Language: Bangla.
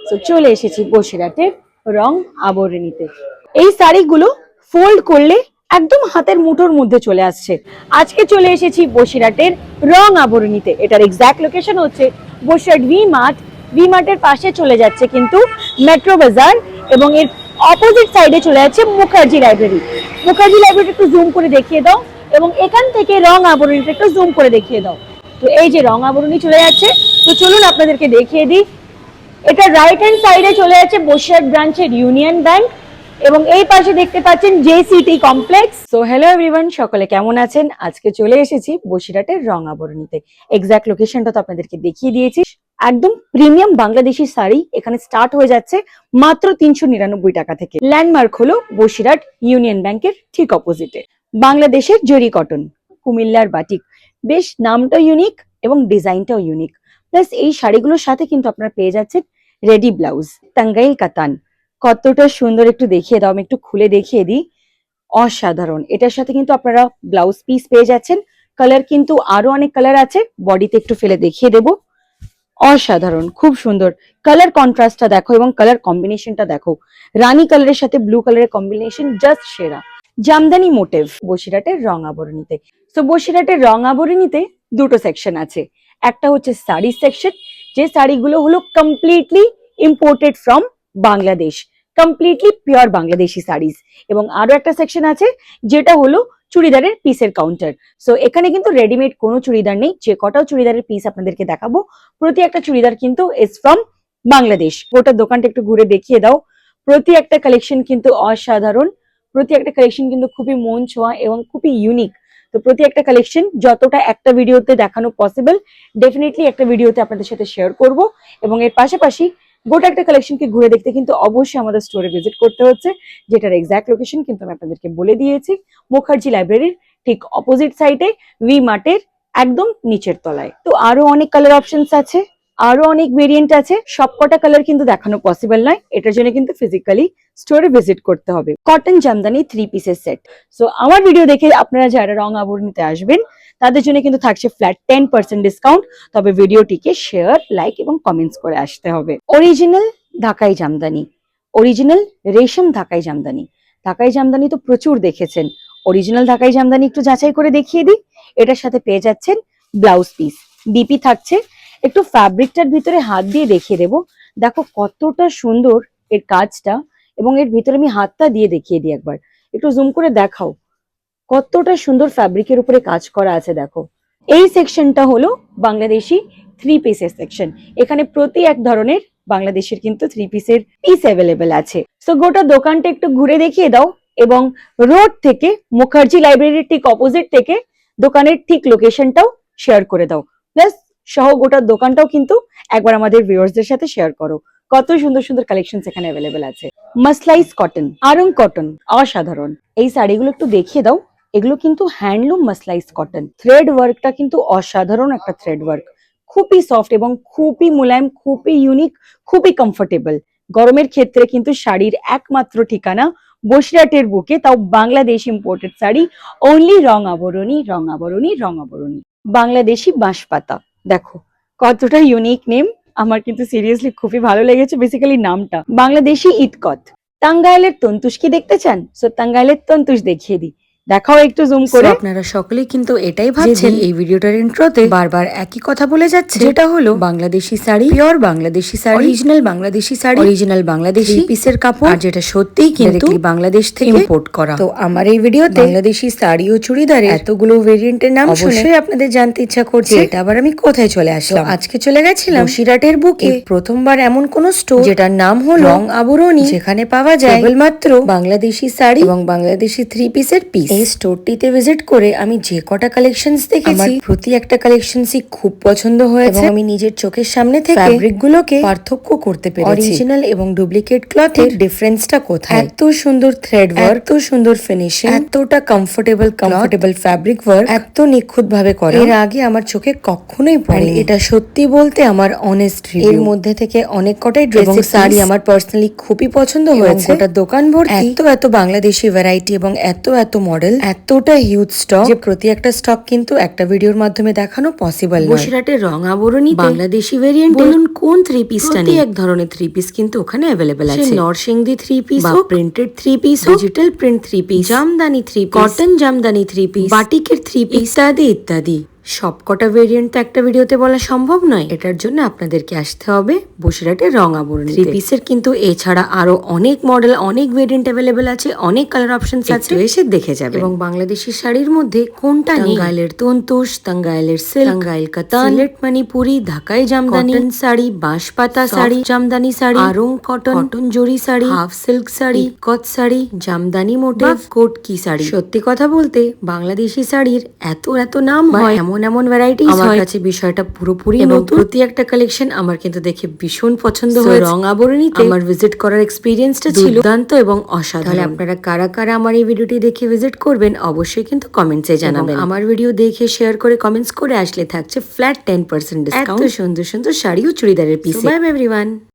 তো চলে এসেছি বসিরহাটের রং আবরণীতে। এই শাড়িগুলো ফোল্ড করলে একদম হাতের মুঠোর মধ্যে চলে আসছে। আজকে চলে এসেছি বসিরহাটের রং আবরণীতে। এটার এক্সাক্ট লোকেশন হচ্ছে বসিরহাট ভি মার্টের পাশে চলে যাচ্ছে কিন্তু মেট্রো বাজার, এবং এর অপোজিট সাইডে চলে যাচ্ছে মুখার্জি লাইব্রেরি। মুখার্জি লাইব্রেরি একটু জুম করে দেখিয়ে দাও, এবং এখান থেকে রং আবরণীটা একটু জুম করে দেখিয়ে দাও। তো এই যে রং আবরণী চলে যাচ্ছে, তো চলুন আপনাদেরকে দেখিয়ে দিই। এটা রাইট হ্যান্ড সাইডে চলে যাচ্ছে বসিরহাট ব্রাঞ্চের ইউনিয়ন ব্যাংক, এবং এই পাশে দেখতে পাচ্ছেন JCT complex. So hello everyone, সকলে কেমন আছেন? আজকে চলে এসেছি বসিরহাটের রং আবরণীতে। এক্সাক্ট লোকেশনটা তো আপনাদেরকে দেখিয়ে দিয়েছি। একদম প্রিমিয়াম বাংলাদেশি শাড়ি এখানে স্টার্ট হয়ে যাচ্ছে মাত্র 399 টাকা থেকে। ল্যান্ডমার্ক হলো বসিরহাট ইউনিয়ন ব্যাংকের ঠিক অপোজিটে। বাংলাদেশের জরি কটন, কুমিল্লার বাটিক, বেশ নামটাও ইউনিক এবং ডিজাইনটাও ইউনিক। প্লাস এই শাড়িগুলোর সাথে কিন্তু আপনারা পেয়ে যাচ্ছেন রেডি ব্লাউজ, টাঙ্গাইল কাতান। কতটা সুন্দর একটু দেখিয়ে দাও, আমি একটু খুলে দেখিয়ে দিই। অসাধারণ। এটার সাথে কিন্তু আপনারা ব্লাউজ পিস পেয়ে যাচ্ছেন। কালার কিন্তু আরো অনেক কালার আছে, বডিতে একটু ফেলে দেখিয়ে দেবো। অসাধারণ, খুব সুন্দর কালার কন্ট্রাস্টটা দেখো, এবং কালার কম্বিনেশনটা দেখো। রানী কালারের সাথে ব্লু কালারের কম্বিনেশন জাস্ট সেরা। জামদানি মোটিভ বসিরহাটের রং আবরণীতে। তো বসিরহাটের রং আবরণীতে দুটো সেকশন আছে। একটা হচ্ছে শাড়ি সেকশন, যে শাড়িগুলো হলো completely imported from Bangladesh, completely pure Bangladeshi saris. এবং আরো একটা সেকশন আছে যেটা হলো চুড়িদারের পিসের কাউন্টার। সো এখানে কিন্তু রেডিমেড কোনো চুড়িদার নেই। যে কটাও চুড়িদারের পিস আপনাদেরকে দেখাবো, প্রতি একটা চুড়িদার কিন্তু ইজ ফ্রম বাংলাদেশ। গোটা দোকানটা একটু ঘুরে দেখিয়ে দাও। প্রতি একটা কালেকশন কিন্তু অসাধারণ, প্রতি একটা কালেকশন কিন্তু খুবই মন ছোঁয়া এবং খুবই ইউনিক। তো প্রতি একটা কালেকশন যতটা একটা ভিডিওতে দেখানো পসিবল, ডেফিনেটলি একটা ভিডিওতে আপনাদের সাথে শেয়ার করব। এবং এর পাশাপাশি গোটা একটা কালেকশনকে ঘুরে দেখতে কিন্তু অবশ্যই আমাদের স্টোরে ভিজিট করতে হচ্ছে, যেটার এক্সাক্ট লোকেশন কিন্তু আমি আপনাদেরকে বলে দিয়েছি। মুখার্জি লাইব্রেরির ঠিক অপোজিট সাইডে, ভি মার্টের একদম নিচের তলায়। তো আরো অনেক কালার অপশনস আছে, আরো অনেক ভেরিয়েন্ট আছে। সবকটা কালার কিন্তু দেখানো পসিবল নয়, এটার জন্য কিন্তু ফিজিক্যালি স্টোরে ভিজিট করতে হবে। কটন জামদানি 3 পিসের সেট। সো আমার ভিডিও দেখে আপনারা যারা রং আবরণীতে আসবেন তাদের জন্য কিন্তু থাকছে ফ্ল্যাট 10% ডিসকাউন্ট। তবে ভিডিওটিকে শেয়ার, লাইক এবং কমেন্টস করে আসতে হবে। অরিজিনাল ঢাকাই জামদানি, অরিজিনাল রেশম ঢাকাই জামদানি। ঢাকাই জামদানি তো প্রচুর দেখেছেন, অরিজিনাল ঢাকাই জামদানি একটু যাচাই করে দেখিয়ে দিই। এটার সাথে পেয়ে যাচ্ছেন ব্লাউজ পিস, বিপি থাকছে। একটু ফ্যাব্রিকটার ভিতরে হাত দিয়ে দেখিয়ে দেবো। দেখো কতটা সুন্দর এর কাজটা, এবং এর ভিতরে আমি হাতটা দিয়ে দেখিয়ে দিই একবার। একটু জুম করে দেখাও কতটা সুন্দর ফ্যাব্রিকের উপরে কাজ করা আছে। দেখো এই সেকশনটা হলো বাংলাদেশি 3 পিসের সেকশন। এখানে প্রতি এক ধরনের বাংলাদেশের কিন্তু 3 পিসের পিস অ্যাভেলেবেল আছে। সো গোটা দোকানটা একটু ঘুরে দেখিয়ে দাও, এবং রোড থেকে মুখার্জি লাইব্রেরির ঠিক অপোজিট থেকে দোকানের ঠিক লোকেশনটাও শেয়ার করে দাও। প্লাস সহ গোটা দোকানটাও কিন্তু একবার আমাদের ভিউয়ার্সদের সাথে শেয়ার করো। কত সুন্দর সুন্দর কালেকশন এখানে অ্যাভেলেবেল আছে। মাসলাইজ কটন, আরং কটন, অসাধারণ। এই শাড়িগুলো একটু দেখিয়ে দাও। এগুলো কিন্তু হ্যান্ডলুম মাসলাইজ কটন। থ্রেড ওয়ার্কটা কিন্তু অসাধারণ একটা থ্রেড ওয়ার্ক, খুবই সফট এবং খুবই মোলায়েম, খুবই ইউনিক, খুবই কমফোর্টেবল। গরমের ক্ষেত্রে কিন্তু শাড়ির একমাত্র ঠিকানা বসিরহাটের বুকে, তাও বাংলাদেশ ইম্পোর্টেড শাড়ি। অনলি রং আবরণী, রং আবরণী, রং আবরণী। বাংলাদেশি বাঁশপাতা, দেখো কতটা ইউনিক নেম। আমার কিন্তু সিরিয়াসলি খুবই ভালো লেগেছে বেসিক্যালি নামটা। বাংলাদেশি ইটকত, টাঙ্গাইলের তন্তুষ কি দেখতে চান? সো টাঙ্গাইলের তন্তুষ দেখিয়ে দিই, দেখাও একটু জুম করে। আপনারা সকলেই কিন্তু এটাই ভাবছেন এই ভিডিওটার ইন্ট্রোতে বারবার একই কথা বলে যাচ্ছে, যেটা হলো Bangladeshi sari, pure Bangladeshi sari, original Bangladeshi sari, original Bangladeshi পিসের কাপড়, আর যেটা সত্যিই কিন্তু বাংলাদেশ থেকে ইম্পোর্ট করা। তো আমার এই ভিডিওতে বাংলাদেশি শাড়ি ও চুড়িদারে এতগুলো ভেরিয়েন্টের নাম অবশ্যই আপনাদের জানতে ইচ্ছা করছে এটা আবার আমি কোথায় চলে আসলাম। আজকে চলে গেছিলাম বসিরহাটের বুকে প্রথমবার এমন কোন স্টোর যেটার নাম হলো রং আবরণী, যেখানে পাওয়া যায় কেবলমাত্র বাংলাদেশি শাড়ি এবং বাংলাদেশি 3 পিসের পিস। এই স্টোরটিতে ভিজিট করে আমি যে কটা কালেকশনস দেখেছি, প্রতি একটা কালেকশনসই খুব পছন্দ হয়েছে। আমি নিজের চোখের সামনে থেকে ফ্যাব্রিক গুলোকে পার্থক্য করতে পেরেছি, অরিজিনাল এবং ডুপ্লিকেট ক্লথের ডিফারেন্সটা কোথায়। এত সুন্দর থ্রেড ওয়ার্ক, এত সুন্দর ফিনিশিং, এতটা কমফোর্টেবল ফ্যাব্রিক ওয়ার্ক, এত নিখুঁত ভাবে করা এর আগে আমার চোখে কখনোই পড়েনি। এটা সত্যি বলতে আমার অনেস্ট রিভিউ। এর মধ্যে থেকে অনেক কটাই ড্রেস এবং শাড়ি আমার পার্সোনালি খুবই পছন্দ হয়েছে। ওটা দোকান ভর্তি এত বাংলাদেশি ভ্যারাইটি এবং এত মডেল মডেল, এতটা হিউজ স্টক যে প্রতি একটা স্টক কিন্তু একটা ভিডিওর মাধ্যমে দেখানো পসিবল নয়। বসিরহাটের রং আবরণী বাংলাদেশি ভেরিয়েন্ট বলুন কোন থ্রি পিসটা নেই, এক ধরনের থ্রি পিস কিন্তু ওখানে অ্যাভেলেবেল আছে। নরসিংদী থ্রি পিস হোক, printed three piece, digital print three piece, Jamdani three piece, cotton Jamdani three piece, বাটিকের থ্রি পিস, ইত্যাদি ইত্যাদি। সবকটা ভেরিয়েন্ট তো একটা ভিডিওতে বলা সম্ভব নয়, এটার জন্য আপনাদেরকে আসতে হবে বসিরহাটের রং আবরণী। থ্রি পিসের কিন্তু এছাড়া আরো অনেক মডেল, অনেক ভেরিয়েন্ট অ্যাভেলেবেল আছে, অনেক কালার অপশনস আছে, এসে দেখে যাবে। এবং বাংলাদেশি শাড়ির মধ্যে কোনটা নেই, টাঙ্গাইলের তন্তুষ, টাঙ্গাইলের সিল্ক, টাঙ্গাইল কাতান, সিলেট মণিপুরি, ঢাকাই জামদানি, কটন শাড়ি, বাঁশপাতা sari, Jamdani sari, Aarong cotton, cotton zari sari, half silk sari, ikat sari, Jamdani motif, Kotki sari. সত্যি কথা বলতে বাংলাদেশি শাড়ির এত এত নাম হয়, এমন এমন ভ্যারাইটি আমার কাছে বিষয়টা পুরোপুরি নতুন। প্রতি একটা কালেকশন আমার কিন্তু দেখে ভীষণ পছন্দ হয়েছে। রং আবরণীতে আমার ভিজিট করার এক্সপিরিয়েন্সটা ছিল দুর্দান্ত এবং অসাধারণ। তাহলে আপনারা কারা কারা আমার এই ভিডিওটি দেখে ভিজিট করবেন অবশ্যই কিন্তু কমেন্টসে জানাবেন। আমার ভিডিও দেখে শেয়ার করে কমেন্টস করে আসলে থাকছে ফ্ল্যাট 10% ডিসকাউন্ট। এত সুন্দর সুন্দর শাড়ি ও চুড়িদারের পিস। By everyone.